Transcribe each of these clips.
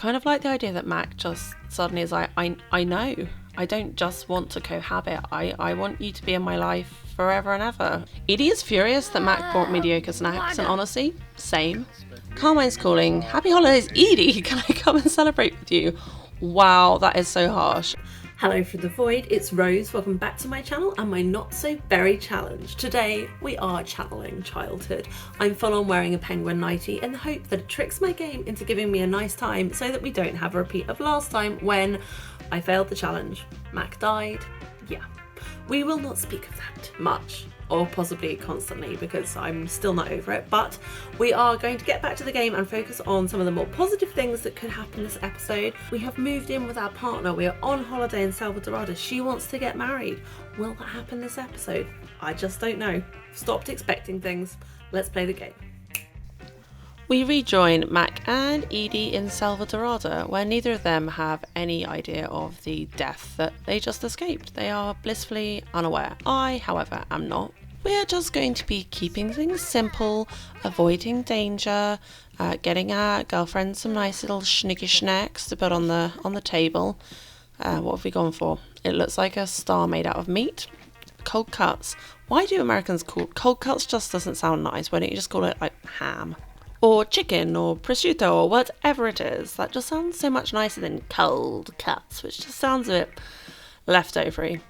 kind of like the idea that Mac just suddenly is like, I know. I don't just want to cohabit. I want you to be in my life forever and ever. Edie is furious that Mac brought mediocre snacks, and honestly, same. Carmine's calling. Happy holidays, Edie. Can I come and celebrate with you? Wow, that is so harsh. Hello from the void, it's Rose. Welcome back to my channel and my not so very challenge. Today we are channeling childhood. I'm full on wearing a penguin nightie in the hope that it tricks my game into giving me a nice time so that we don't have a repeat of last time when I failed the challenge. Mac died. Yeah. We will not speak of that much, or possibly constantly, because I'm still not over it, but we are going to get back to the game and focus on some of the more positive things that could happen this episode. We have moved in with our partner. We are on holiday in Selvadorado. She wants to get married. Will that happen this episode? I just don't know. Stopped expecting things. Let's play the game. We rejoin Mac and Edie in Selvadorado, where neither of them have any idea of the death that they just escaped. They are blissfully unaware. I, however, am not. We're just going to be keeping things simple, avoiding danger, getting our girlfriend some nice little schnicky snacks to put on the table. What have we gone for? It looks like a star made out of meat. Cold cuts. Why do Americans call cold cuts? Just doesn't sound nice. Why don't you just call it like ham? Or chicken, or prosciutto, or whatever it is. That just sounds so much nicer than cold cuts, which just sounds a bit leftovery.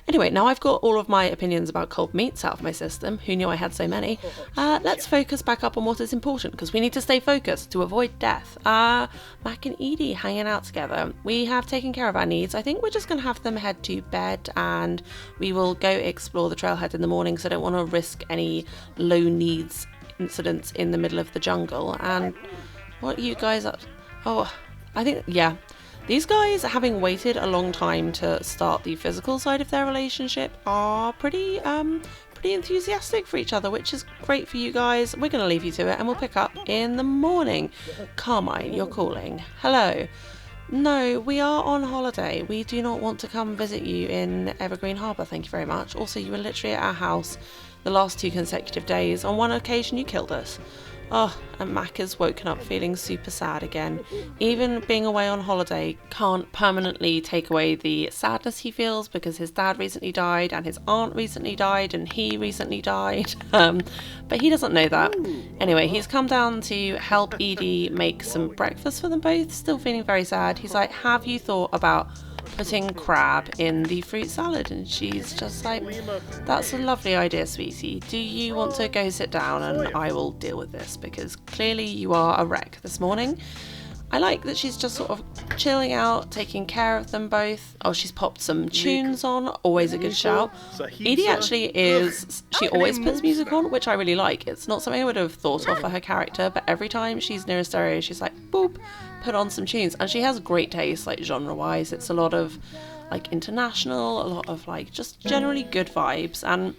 Anyway, now I've got all of my opinions about cold meats out of my system. Who knew I had so many? Let's focus back up on what is important, because we need to stay focused to avoid death. Mac and Edie hanging out together. We have taken care of our needs. I think we're just going to have them head to bed, and we will go explore the trailhead in the morning, because I don't want to risk any low needs incidents in the middle of the jungle. And what you guys are... Oh, I think, yeah. These guys, having waited a long time to start the physical side of their relationship, are pretty enthusiastic for each other, which is great for you guys. We're going to leave you to it, and we'll pick up in the morning. Carmine, you're calling. Hello. No, we are on holiday. We do not want to come visit you in Evergreen Harbour, thank you very much. Also, you were literally at our house the last 2 consecutive days. On one occasion, you killed us. Oh, and Mac has woken up feeling super sad again. Even being away on holiday can't permanently take away the sadness he feels because his dad recently died and his aunt recently died and he recently died. But he doesn't know that. Anyway, he's come down to help Edie make some breakfast for them both, still feeling very sad. He's like, have you thought about putting crab in the fruit salad? And she's just like, that's a lovely idea, sweetie. Do you want to go sit down and I will deal with this, because clearly you are a wreck this morning. I like that she's just sort of chilling out, taking care of them both. Oh, she's popped some tunes on, always a good shout. Edie actually she always puts music on, which I really like. It's not something I would have thought of for her character, but every time she's near a stereo, she's like, boop, put on some tunes. And she has great taste, like genre-wise. It's a lot of like international, a lot of like just generally good vibes, and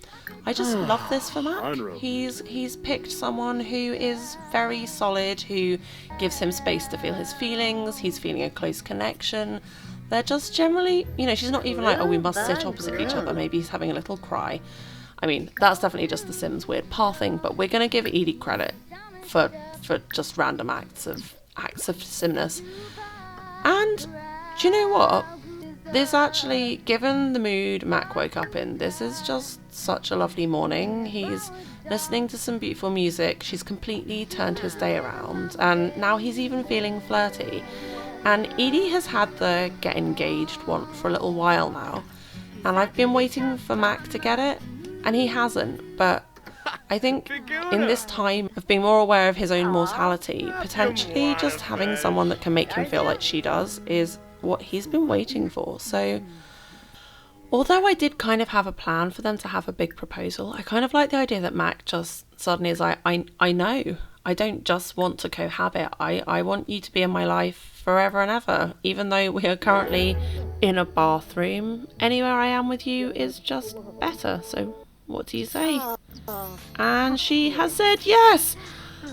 I just love this for Mac. He's picked someone who is very solid, who gives him space to feel his feelings. He's feeling a close connection. They're just generally, she's not even like, oh, we must sit opposite each other. Maybe he's having a little cry. I mean, that's definitely just the Sims weird pathing, but we're going to give Edie credit for just random acts of Simness. And do you know what? This actually, given the mood Mac woke up in, this is just such a lovely morning. He's listening to some beautiful music. She's completely turned his day around, and now he's even feeling flirty. And Edie has had the get engaged one for a little while now, and I've been waiting for Mac to get it, and he hasn't. But I think in this time of being more aware of his own mortality, potentially just having someone that can make him feel like she does is what he's been waiting for. So although I did kind of have a plan for them to have a big proposal, I kind of like the idea that Mac just suddenly is like, I know, I don't just want to cohabit. I want you to be in my life forever and ever, even though we are currently in a bathroom. Anywhere I am with you is just better. So what do you say? And she has said yes.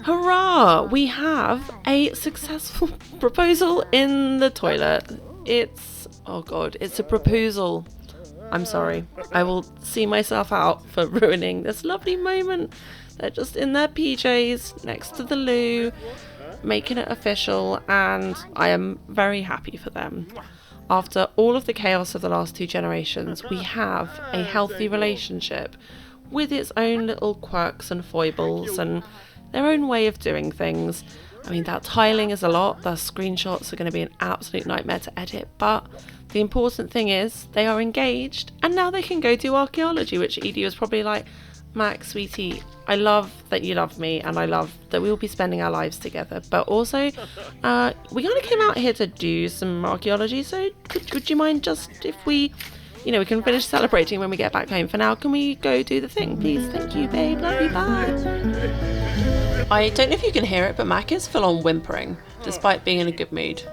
Hurrah! We have a successful proposal in the toilet. It's a proposal. I'm sorry. I will see myself out for ruining this lovely moment. They're just in their PJs next to the loo. making it official, and I am very happy for them. After all of the chaos of the last 2 generations, we have a healthy relationship with its own little quirks and foibles and their own way of doing things. I mean, that tiling is a lot. The screenshots are going to be an absolute nightmare to edit, but the important thing is they are engaged and now they can go do archaeology, which Edie was probably like, Max, sweetie, I love that you love me and I love that we will be spending our lives together, but also we kind of came out here to do some archaeology, so could you mind just if we, you know, we can finish celebrating when we get back home. For now, can we go do the thing, please? Thank you, babe. Love you, bye. I don't know if you can hear it, but Mac is full on whimpering, despite being in a good mood.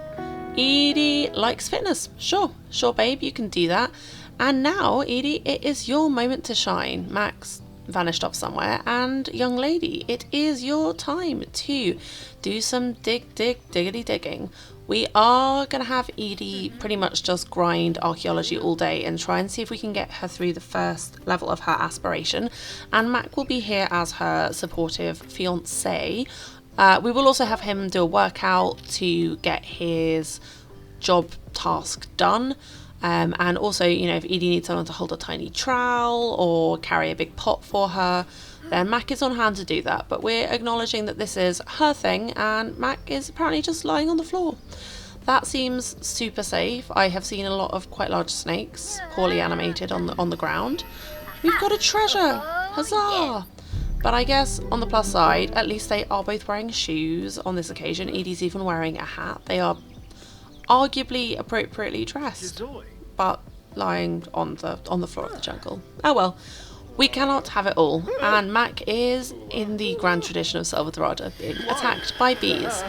Edie likes fitness. Sure, babe, you can do that. And now, Edie, it is your moment to shine. Max vanished off somewhere, and young lady, it is your time to do some diggity digging. We are going to have Edie pretty much just grind archaeology all day and try and see if we can get her through the first level of her aspiration, and Mac will be here as her supportive fiance. We will also have him do a workout to get his job task done. And also, you know, if Edie needs someone to hold a tiny trowel or carry a big pot for her, then Mac is on hand to do that. But we're acknowledging that this is her thing and Mac is apparently just lying on the floor. That seems super safe. I have seen a lot of quite large snakes, poorly animated on the ground. We've got a treasure! Huzzah! But I guess on the plus side, at least they are both wearing shoes on this occasion. Edie's even wearing a hat. They are arguably appropriately dressed, but lying on the floor of the jungle. Oh well, we cannot have it all, and Mac is in the grand tradition of Selvadorado being attacked by bees.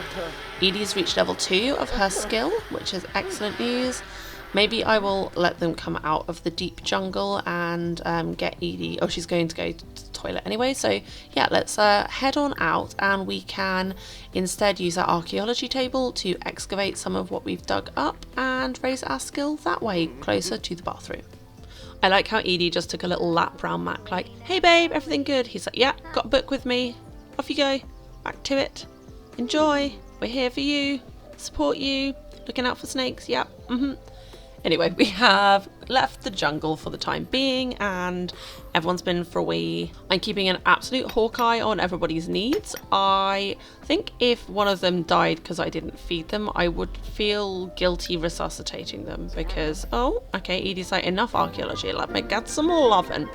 Edie's reached level 2 of her skill, which is excellent news. Maybe I will let them come out of the deep jungle and get Edie. Oh, she's going to go to the toilet anyway. So yeah, let's head on out, and we can instead use our archaeology table to excavate some of what we've dug up and raise our skill that way, closer to the bathroom. I like how Edie just took a little lap round Mac, like, hey babe, everything good? He's like, yeah, got a book with me. Off you go. Back to it. Enjoy. We're here for you. Support you. Looking out for snakes. Yep. Anyway, we have left the jungle for the time being and everyone's been for a wee. I'm keeping an absolute hawk eye on everybody's needs. I think if one of them died because I didn't feed them, I would feel guilty resuscitating them because, oh, okay, Edie's like, enough archaeology, let me get some lovin'.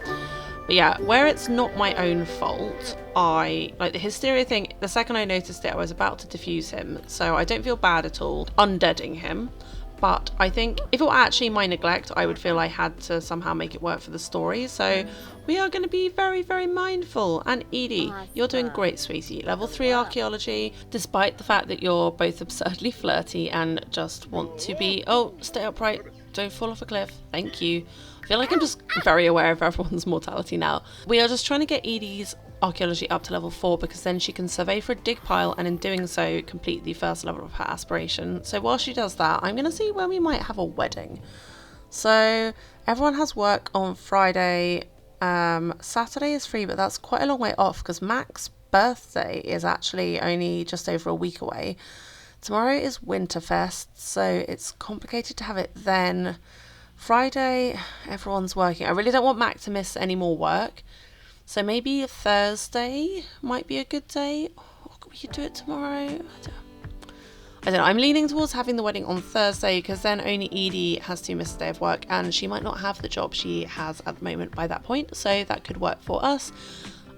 But yeah, where it's not my own fault, I, like the hysteria thing, the second I noticed it, I was about to defuse him. So I don't feel bad at all undeading him. But I think if it were actually my neglect, I would feel I had to somehow make it work for the story. So we are going to be very, very mindful. And Edie, you're doing great, sweetie. Level 3 archaeology, despite the fact that you're both absurdly flirty and just want to be, oh, stay upright, don't fall off a cliff. Thank you. I feel like I'm just very aware of everyone's mortality now. We are just trying to get Edie's archaeology up to level 4 because then she can survey for a dig pile and in doing so complete the first level of her aspiration. So while she does that, I'm going to see when we might have a wedding. So everyone has work on Friday. Saturday is free, but that's quite a long way off because Mac's birthday is actually only just over a week away. Tomorrow is Winterfest, so it's complicated to have it then. Friday, everyone's working. I really don't want Mac to miss any more work. So maybe Thursday might be a good day. Or we could do it tomorrow. I don't know. I'm leaning towards having the wedding on Thursday because then only Edie has to miss a day of work and she might not have the job she has at the moment by that point. So that could work for us.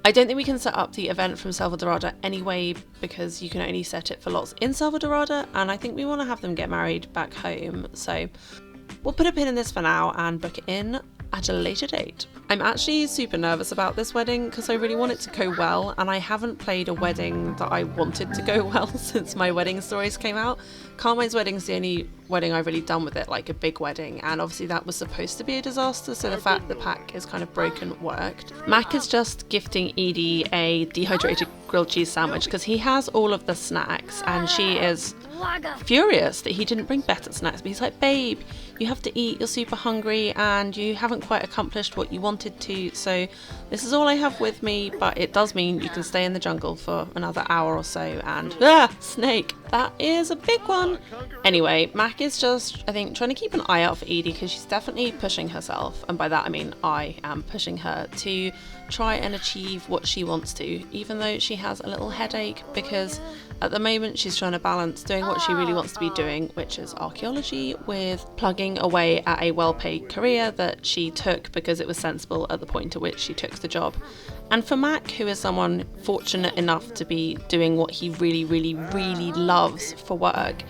I don't think we can set up the event from Selvadorado anyway because you can only set it for lots in Selvadorado, and I think we want to have them get married back home. So we'll put a pin in this for now and book it in at a later date. I'm actually super nervous about this wedding because I really want it to go well, and I haven't played a wedding that I wanted to go well since my wedding stories came out. Carmine's wedding is the only wedding I've really done with it, like a big wedding, and obviously that was supposed to be a disaster, so the fact the pack is kind of broken worked. Mac is just gifting Edie a dehydrated grilled cheese sandwich because he has all of the snacks and she is furious that he didn't bring better snacks. But he's like, babe, you have to eat, you're super hungry and you haven't quite accomplished what you wanted to, so this is all I have with me, but it does mean you can stay in the jungle for another hour or so. And snake, that is a big one. Anyway, Mac is just, I think, trying to keep an eye out for Edie, because she's definitely pushing herself, and by that I mean I am pushing her to try and achieve what she wants to, even though she has a little headache, because at the moment she's trying to balance doing what she really wants to be doing, which is archaeology, with plugging away at a well-paid career that she took because it was sensible at the point at which she took the job. And for Mac, who is someone fortunate enough to be doing what he really, really, really loves for work,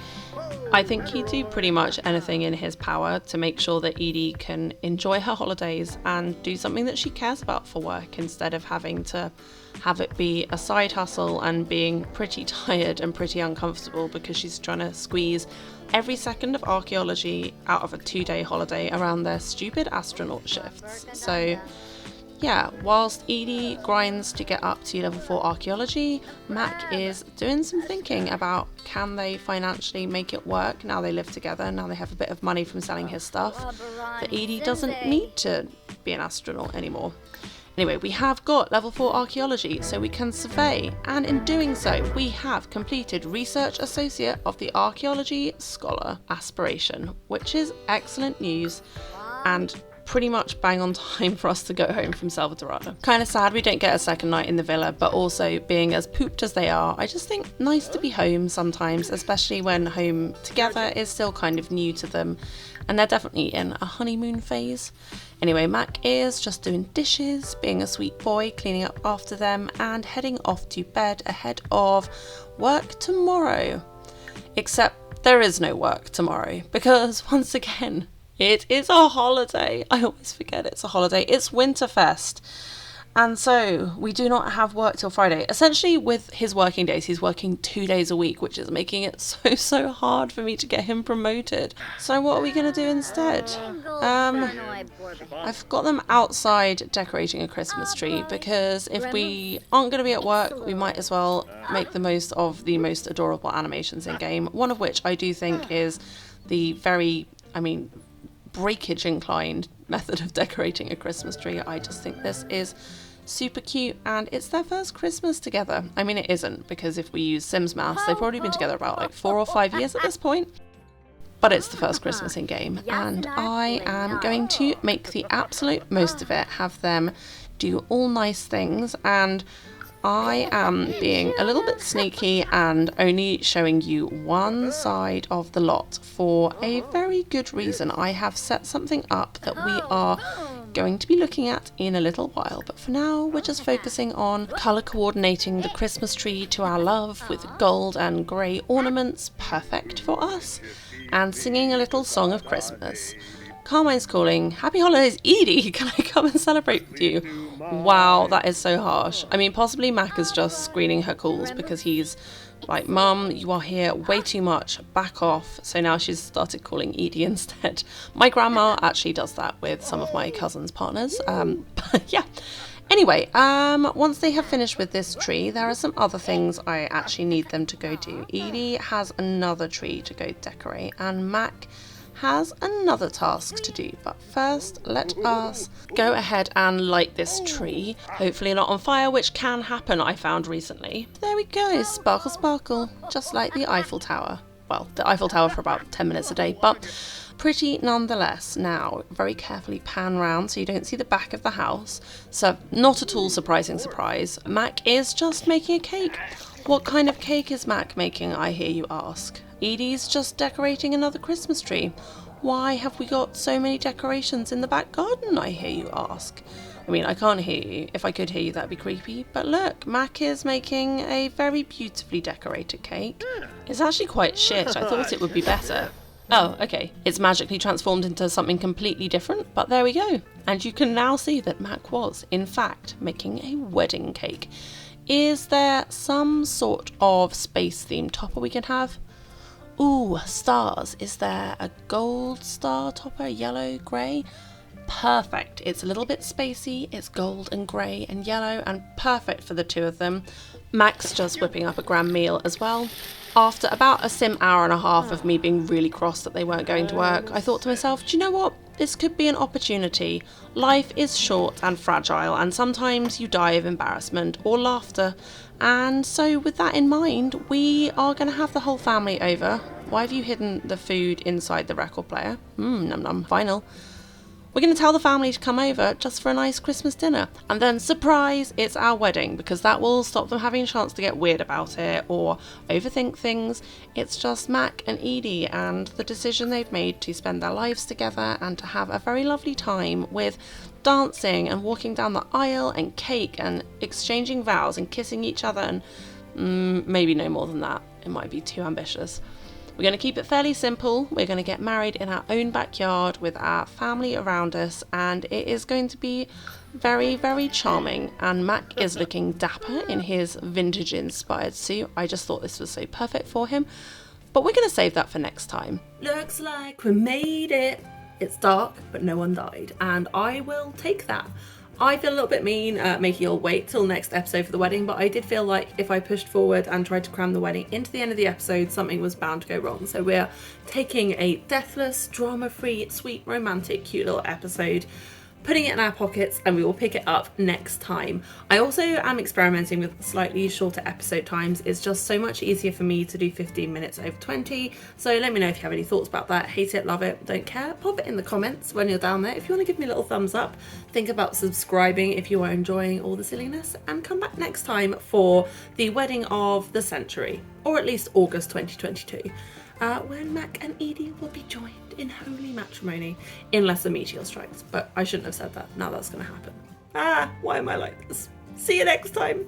I think he'd do pretty much anything in his power to make sure that Edie can enjoy her holidays and do something that she cares about for work, instead of having to have it be a side hustle and being pretty tired and pretty uncomfortable because she's trying to squeeze every second of archaeology out of a 2-day holiday around their stupid astronaut shifts. So yeah, whilst Edie grinds to get up to level 4 archaeology, Mac is doing some thinking about, can they financially make it work now they live together, now they have a bit of money from selling his stuff, that Edie doesn't need to be an astronaut anymore. Anyway, we have got level 4 archaeology, so we can survey, and in doing so, we have completed Research Associate of the Archaeology Scholar aspiration, which is excellent news and pretty much bang on time for us to go home from Selvadorado. Kind of sad we don't get a second night in the villa, but also being as pooped as they are, I just think nice to be home sometimes, especially when home together is still kind of new to them, and they're definitely in a honeymoon phase. Anyway, Mac is just doing dishes, being a sweet boy, cleaning up after them, and heading off to bed ahead of work tomorrow. Except there is no work tomorrow, because once again, it is a holiday. I always forget it's a holiday. It's Winterfest. And so we do not have work till Friday. Essentially, with his working days, he's working 2 days a week, which is making it so hard for me to get him promoted. So what are we going to do instead? I've got them outside decorating a Christmas tree, because if we aren't going to be at work, we might as well make the most of the most adorable animations in game. One of which I do think is the very, breakage inclined method of decorating a Christmas tree. I just think this is super cute, and it's their first Christmas together. I mean, it isn't, because if we use Sims maths, they've probably been together about 4 or 5 years at this point. But it's the first Christmas in game, and I am going to make the absolute most of it, have them do all nice things, and I am being a little bit sneaky and only showing you one side of the lot for a very good reason. I have set something up that we are going to be looking at in a little while, but for now we're just focusing on colour coordinating the Christmas tree to our love with gold and grey ornaments, perfect for us, and singing a little song of Christmas. Carmine's calling, happy holidays Edie, can I come and celebrate with you? Wow, that is so harsh. I mean, possibly Mac is just screening her calls because he's like, Mum, you are here way too much, back off. So now she's started calling Edie instead. My grandma actually does that with some of my cousin's partners. But yeah. Anyway, once they have finished with this tree, there are some other things I actually need them to go do. Edie has another tree to go decorate, and Mac has another task to do, but first let us go ahead and light this tree, hopefully not on fire, which can happen, I found recently. There we go, sparkle sparkle, just like the Eiffel Tower. Well, the Eiffel Tower for about 10 minutes a day, but pretty nonetheless. Now, very carefully pan round so you don't see the back of the house. So, not at all surprising surprise, Mac is just making a cake. What kind of cake is Mac making, I hear you ask? Edie's just decorating another Christmas tree. Why have we got so many decorations in the back garden, I hear you ask? I mean, I can't hear you. If I could hear you, that'd be creepy. But look, Mac is making a very beautifully decorated cake. It's actually quite shit. I thought it would be better. Oh, okay. It's magically transformed into something completely different, but there we go. And you can now see that Mac was, in fact, making a wedding cake. Is there some sort of space-themed topper we can have? Ooh, stars. Is there a gold star topper, yellow, grey? perfect. It's a little bit spacey, it's gold and grey and yellow and perfect for the two of them. Mac's just whipping up a grand meal as well. After about a sim hour and a half of me being really cross that they weren't going to work, I thought to myself, do you know what? This could be an opportunity. Life is short and fragile, and sometimes you die of embarrassment or laughter. And so with that in mind, we are going to have the whole family over. Why have you hidden the food inside the record player? Num num, vinyl. We're going to tell the family to come over just for a nice Christmas dinner. And then, surprise, it's our wedding, because that will stop them having a chance to get weird about it or overthink things. It's just Mac and Edie and the decision they've made to spend their lives together and to have a very lovely time with dancing and walking down the aisle and cake and exchanging vows and kissing each other and maybe no more than that. It might be too ambitious. We're going to keep it fairly simple. We're going to get married in our own backyard with our family around us, and it is going to be very, very charming. And Mac is looking dapper in his vintage inspired suit. I just thought this was so perfect for him, but we're going to save that for next time. Looks like we made it. It's dark, but no one died, and I will take that. I feel a little bit mean making you all wait till next episode for the wedding, but I did feel like if I pushed forward and tried to cram the wedding into the end of the episode, something was bound to go wrong. So we're taking a deathless, drama-free, sweet, romantic, cute little episode, putting it in our pockets, and we will pick it up next time. I also am experimenting with slightly shorter episode times. It's just so much easier for me to do 15 minutes over 20. So let me know if you have any thoughts about that. Hate it, love it, don't care. Pop it in the comments when you're down there. If you want to give me a little thumbs up, think about subscribing if you are enjoying all the silliness, and come back next time for the wedding of the century, or at least August 2022. When Mac and Edie will be joined in holy matrimony, unless a meteor strikes. But I shouldn't have said that. Now that's going to happen. Why am I like this? See you next time.